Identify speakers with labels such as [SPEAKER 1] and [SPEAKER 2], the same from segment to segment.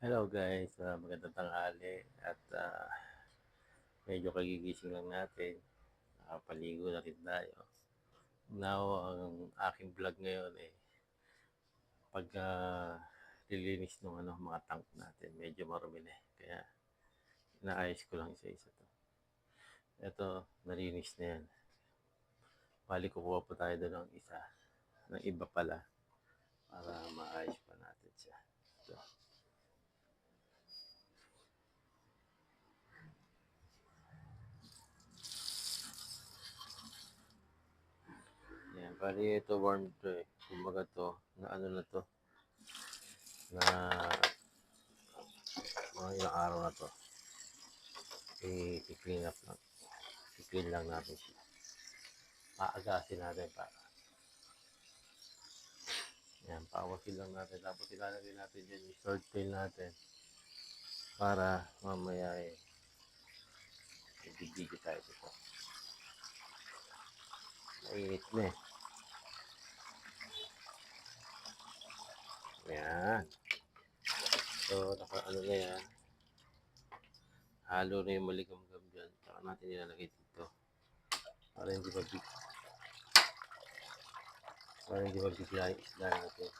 [SPEAKER 1] Hello guys, magandang tanghali at medyo kagigising lang natin. Nakapaligo na rin tayo. Now, ang aking vlog ngayon pagka lilinis ng mga tank natin. Medyo marumi na eh. Kaya inaayos ko lang isa-isa to. Ito, nalinis na yan. Bali, kukuha pa tayo doon ng isa. Ng iba pala. Para maayos pa natin siya. Ito. Yan, bali ito warm to eh. Kumbaga to, na ano na to, na mga ilang araw na to. I-clean up lang. I-clean lang natin siya. Paagasin natin para. Yan, pawasin lang natin. Tapos ilalagay natin dyan yung short tail natin para mamaya i-video tayo dito. Mainit na eh. Yan. So, naka-ano na yan. Halo na yung maligam-gam dyan. Saka natin ilalagay dito. Para hindi mabigla yung isda natin.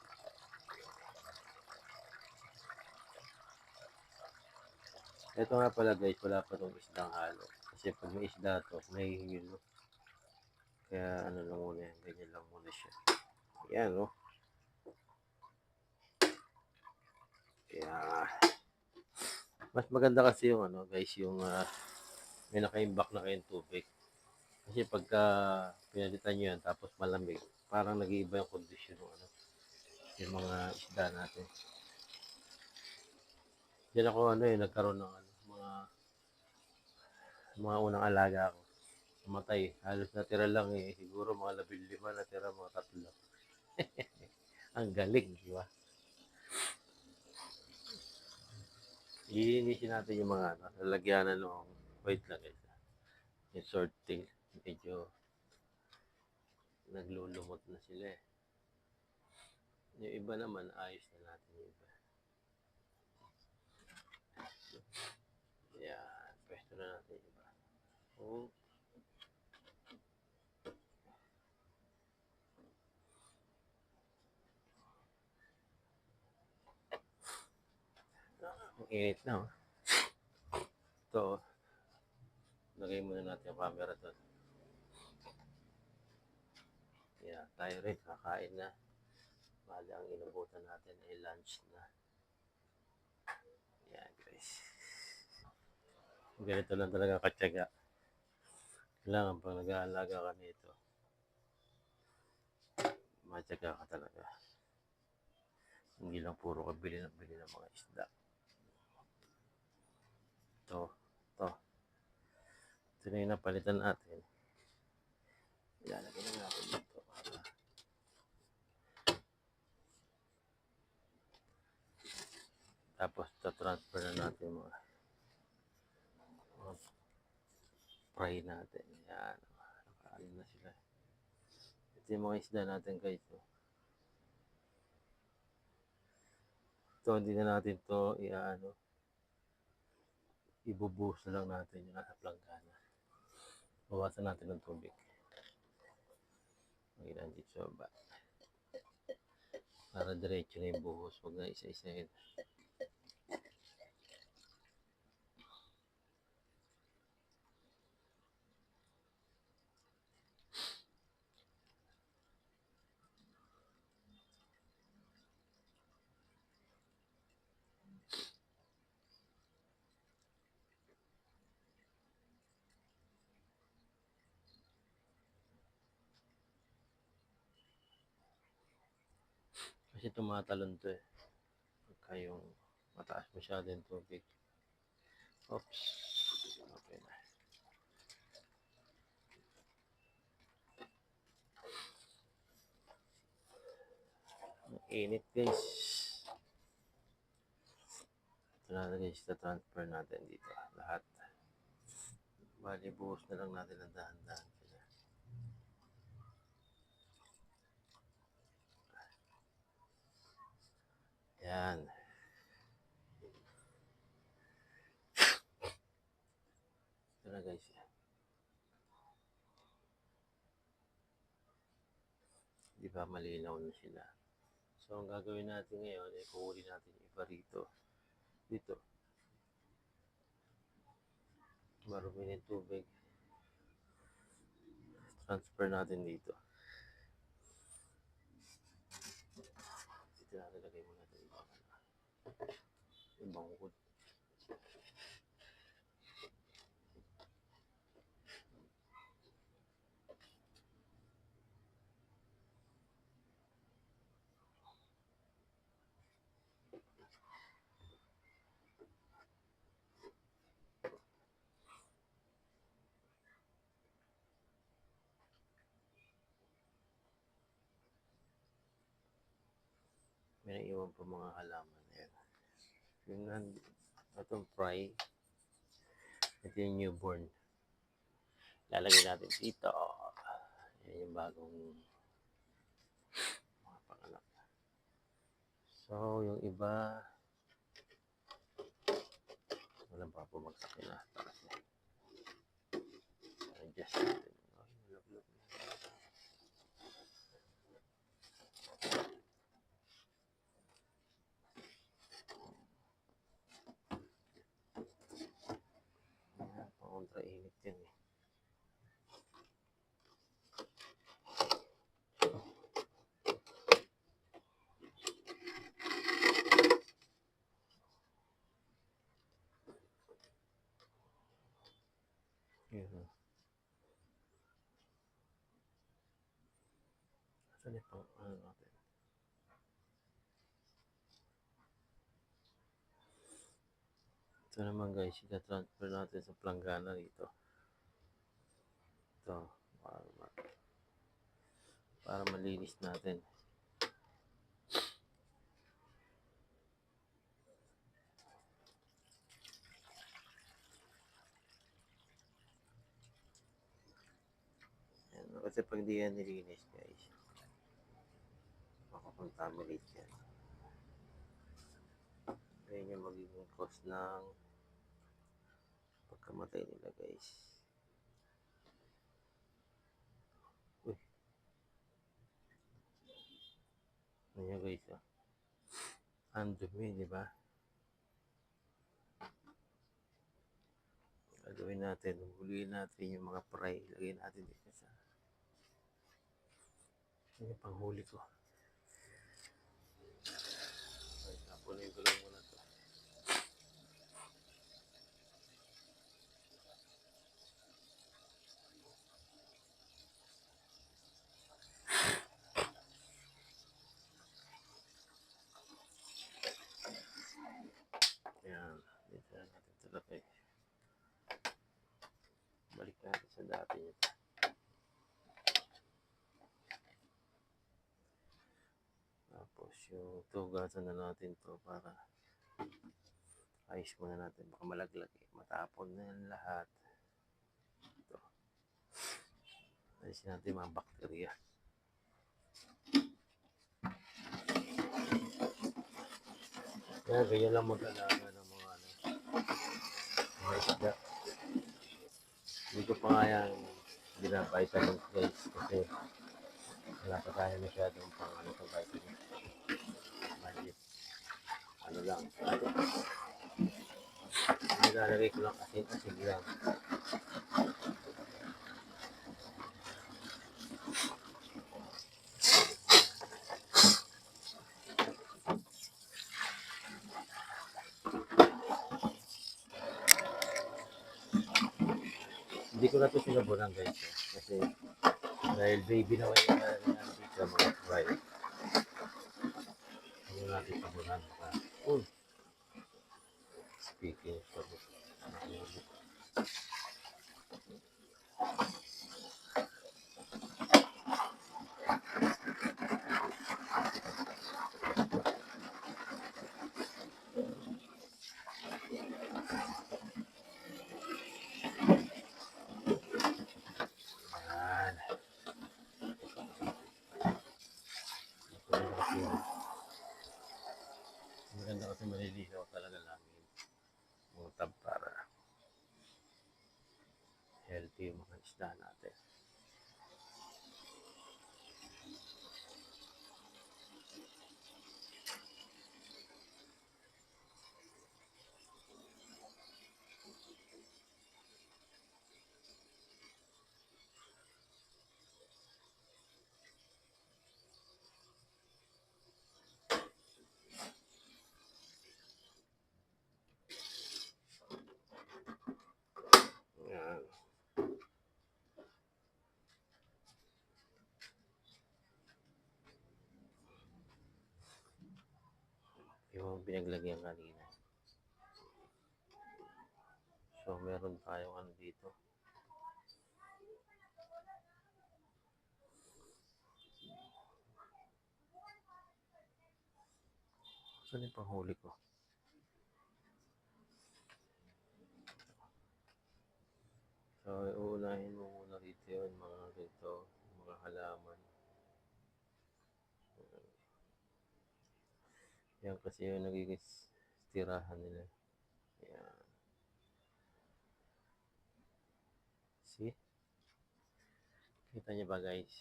[SPEAKER 1] Ito nga pala guys, wala pa itong isdang halo. Kasi pag may isda to, nahihilo. Kaya ano lang muna yan, ganyan lang muna siya. Yan, no? Kaya, mas maganda kasi yung guys, yung may naka-imbak na kayong tubig. Kasi pagka pinalitan nyo yan, tapos malamig, parang nag-iiba yung kondisyon ng yung mga isda natin. Diyan ako nagkaroon ng mga unang alaga ko. Namatay. Halos natira lang eh. Siguro mga 15 natira, mga 3. Ang galing, di ba? Iinisin natin yung mga lalagyanan ng wait lang guys. Yung sorting, medyo naglulumot na sila eh. Yung iba naman, ayos na natin yung iba. Yan, pwesto na natin yung iba. Oh. Ang init na oh. Ito, lagay muna natin yung camera doon. Yeah, tayo rin, kakain na. Bali, ang inabutan natin ay lunch na. Yan guys. Ganito lang talaga katyaga. Kailangan pag nag-aalaga ka nito, matyaga ka talaga. Hindi lang puro ka bili ng mga isda. Ito. Ito na yung napalitan natin. Ilalagay na natin dito para tapos transfer na natin mga fry natin. Yan. Nakaano na sila. Ito yung mga isda natin guys. Ito hindi na natin to ibubuhos na lang natin yung nasa planggana. Bawasan natin ng tubig. Magilan dito sa baba. Para diretso na yung buhos. Huwag na isa-isahin. Kasi tumatalon to eh. Pagka yung mataas masyado yung tubig. Oops. Okay na. Ang init guys. Ito na guys, transfer natin dito. Lahat. Bali, buhos na lang natin ang dahan-dahan sila. Yan. na guys. Di ba malinaw na sila? So, ang gagawin natin ngayon, ay kukunin natin yung iba rito. Dito. Marumi ng tubig. Transfer natin dito. Dito natin lagay muna ito. Ibang wood. May naiwan pa mga halaman. Ayan. Yung itong fry. Ito yung newborn. Lalagay natin dito. Yan yung bagong mga panganak. So, yung iba walang pa bumagsak na. Takas na. Adjust natin. Lap-lap. Kontra init yan eh. Yun. Saan yung pang ano natin? Ito naman guys, ita-transfer natin sa planggana dito. Ito, para malinis natin. Yan, kasi pag di yan nilinis guys, makakontaminate yan. Yan yung magiging cause ng pagkamatay nila guys. Uy. Ano yun guys ah. Ang dumi, di ba? Gagawin natin, huliin natin yung mga fry. Lagay natin dito sa yung panghuli ko. Ay, tapunin ko lang muna to. Yan, dito na natin talakay. Balik natin sa dati nito. Tapos yung tugasan na natin to para ayos muna natin. Baka malaglag eh. Matapon na yan lahat. Ito. Ayusin natin mga bakterya. Kaya ganyan lang mag-alaga ng mga mga isda. Hindi ko pa nga yan vitamin guys kasi wala pa tayo masyadong pang sa vitamin. Magic. Ano lang. Nilalagay ko lang asin lang. Hindi ko na ito sinabunan guys kasi dahil baby na kayo na nandito mga fry. Hindi natin sabunan baka speaking of sabon. Maganda kasi maliligaw talaga namin mga tampara. umpisahan natin. Yan. Yung pinaglagyan kanina. So, meron tayong ano dito. Saan yung panghuli ko? So, uunahin mo muna dito yun, mga ganito, mga halaman. Yan kasi yung nagiging tirahan nila. Yan. See? Kita niyo ba guys?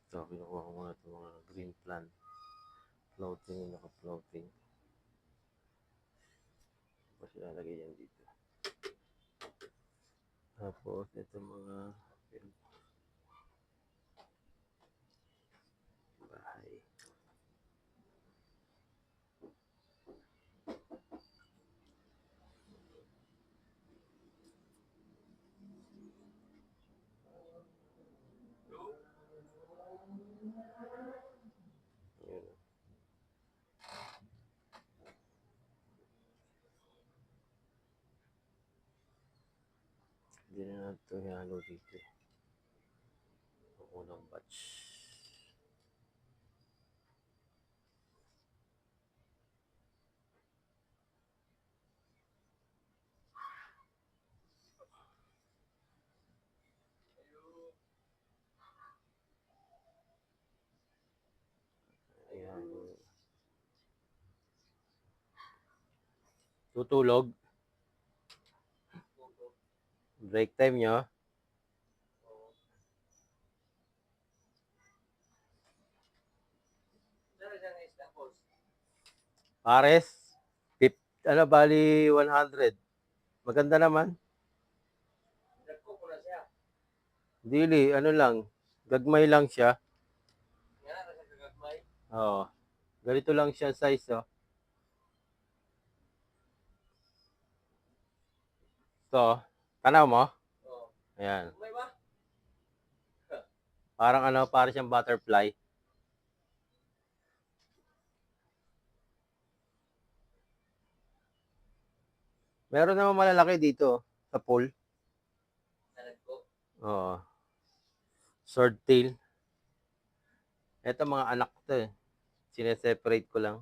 [SPEAKER 1] So, kinukuha ko muna itong mga green plant. Floating, naka-floating. Tapos ilalagay yan dito. Tapos, ito mga bahay. Yun. Hindi na natin ito ihalo dito. Ang unang batch. Ayan. Tutulog. Break time nyo. Pares. Ano, bali 100. Maganda naman. Dili, ano lang. Gagmay lang siya. Oo. Ganito lang siya size, oh. So, tanaw mo? Ayan. Parang ano, parang siyang butterfly. Meron naman malalaki dito sa pool. Oo. Swordtail. Ito mga anak to eh. Sineseparate ko lang.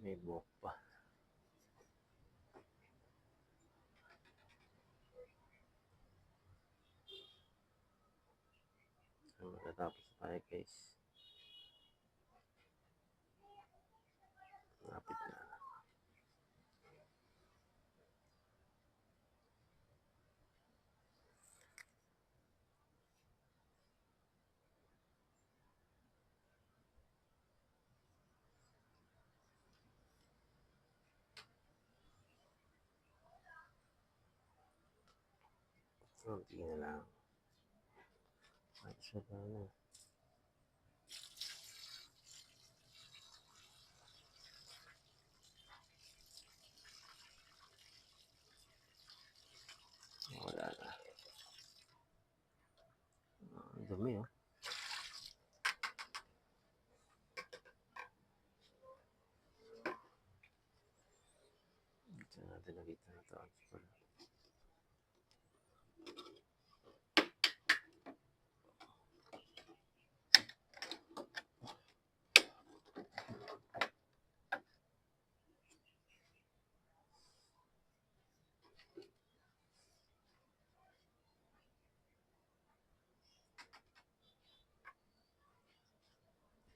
[SPEAKER 1] May buhok pa. Matatapos tayo guys. Lapit na. Kunti na lang. Ay, isa pa na. Wala na. Ang dumi oh. Ito natin nakita na ito.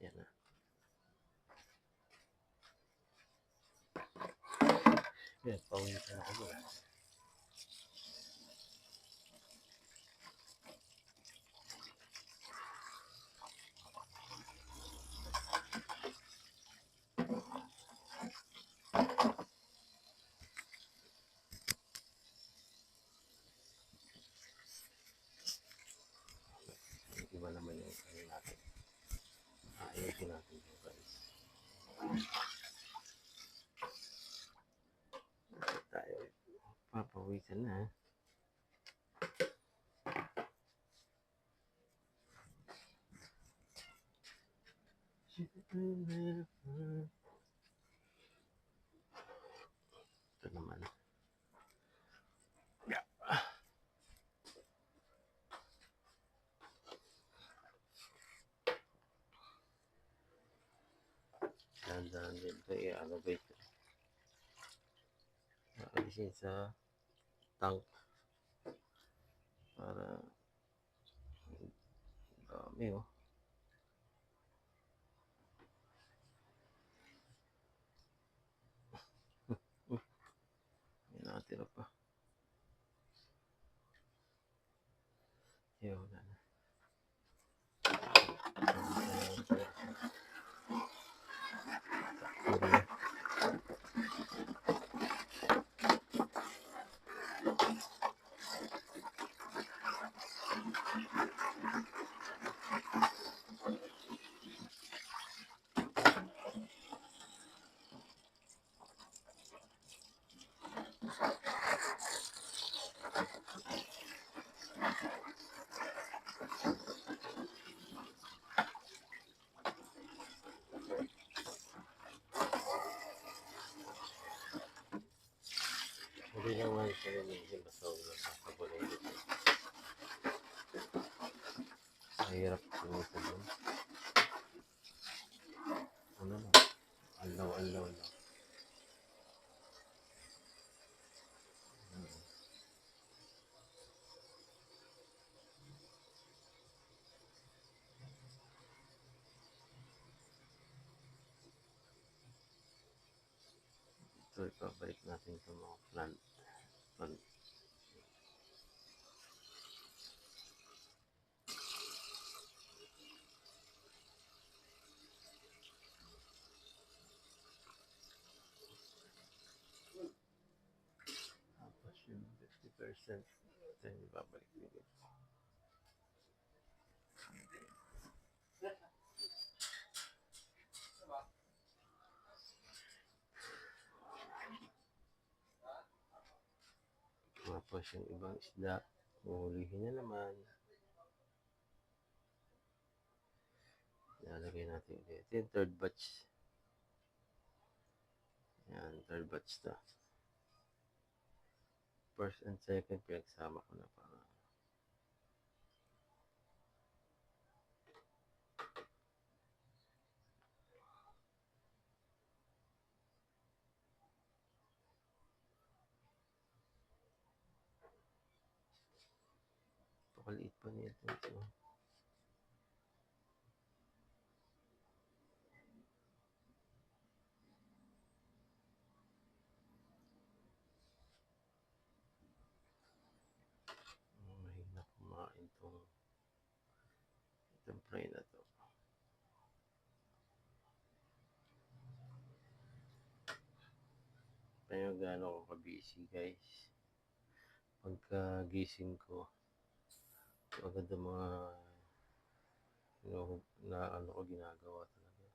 [SPEAKER 1] Yan na. Yan, pawisan ako ba? Iba naman yung ano natin. Ayusin natin yung guys. Tayo. Papawisan na. Ito naman. Dahan-dahan din ito. Ano ba ito? Alisin sa tank. Para dami oh. May nakatira pa. Ayaw na na. Hindi naman sila yung basta ulo sa kabuloy dito. Mahirap kumita doon. Ano na? Alaw. Ito, ipabalik natin sa mga plant. Tapos yung 50%. Ito yung ibabalik nila. Tapos yung ibang isda, uhulihin na naman. Ilalagay natin ulit. Ito yung third batch. Yan, third batch na. First and second, pinagsama ko na para Napakaliit pa nito. So, mahina kumain itong fry na to. Kaya gaano ako ka-busy guys. Pagka gising ko, agad ang mga ko ginagawa talaga.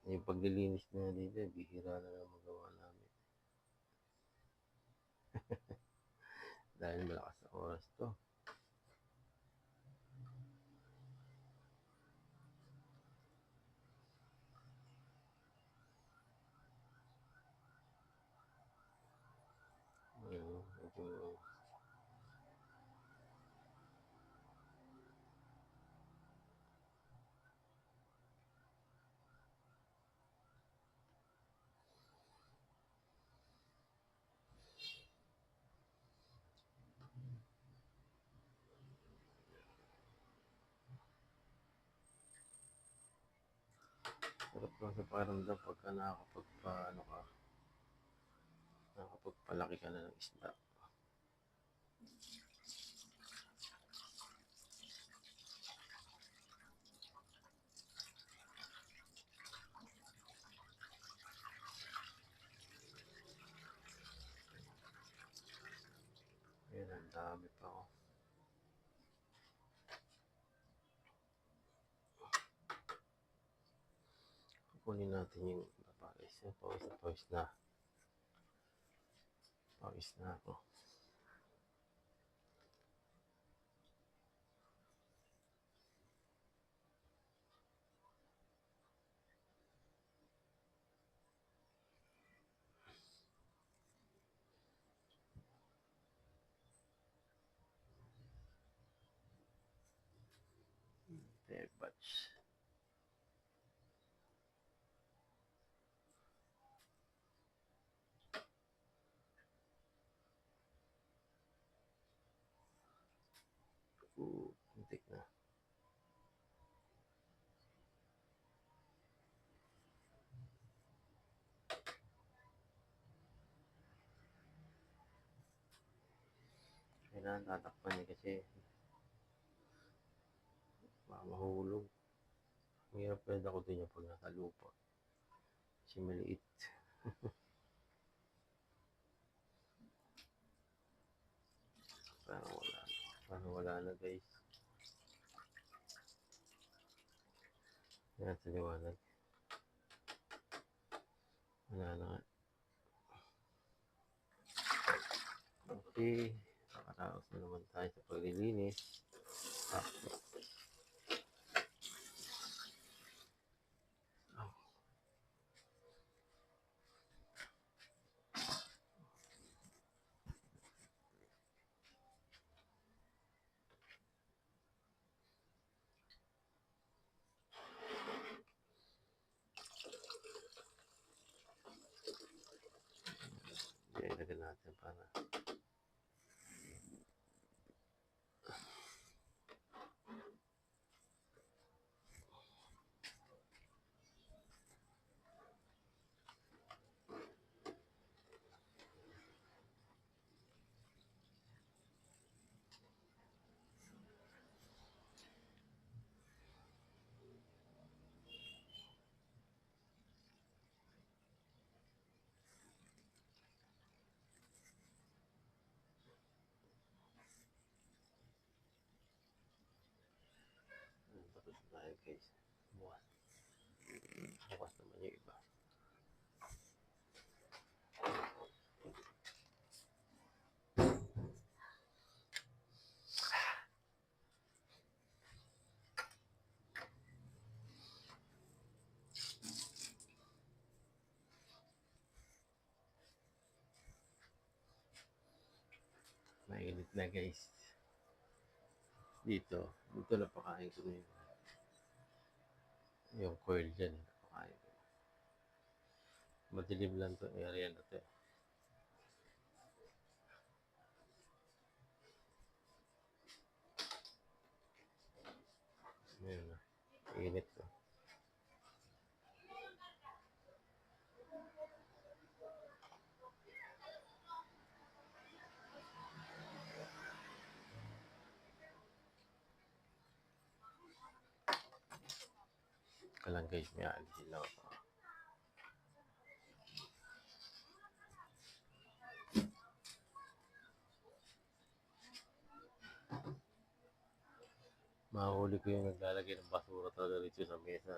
[SPEAKER 1] Yung paglilinis na dito, bihira na lang magawa namin. Dahil malakas na oras to. Medyo sarap lang sa pakiramdam pagka nakakapagpalaki ka na ng isda. Ayan, ang dami pa oh. Kukunin natin yung papakis. Pawis na. Pawis na ako. Third batch. Muntik na. Kailangan tatakpan niya kasi mahulog. Mahirap pwede ako din yung pag nasa lupa. Kasi maliit. Parang wala na guys. Yan sa liwanag. Wala na nga. Okay. Nakaraos na naman tayo sa paglilinis. Ilagyan natin para tapos tayo guys. Bukas naman yung iba. Mainit na guys. Dito napakain ko yung coil dyan. Napakain ko. Madilim lang to area na to. Init ko. Kalang guys, may alisin lang ako. Mahuli ko yung naglalagay ng basura talaga dito sa mesa.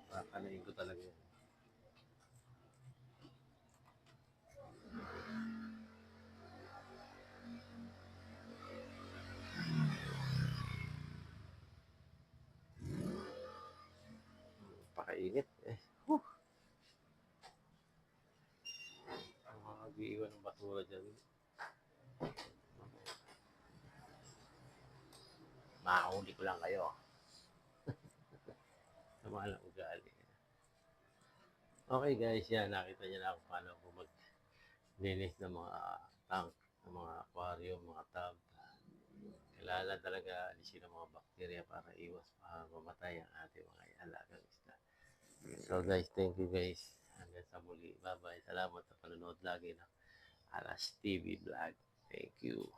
[SPEAKER 1] Kakalain ko talaga yun. Pakainit eh. Ang mga nag-iiwan ng basura dyan. Mahuli ko lang kayo. Sama lang ugali. Okay guys, yan. Nakita niyo na kung paano ko maglinis ng mga tank, ng mga aquarium, mga tub. Kailangan talaga alisin ang mga bakterya para iwas mamatay ang ating mga alagang isda. So guys, thank you guys. Hanggang sa muli. Bye-bye. Salamat sa panonood lagi ng Alas TV Vlog. Thank you.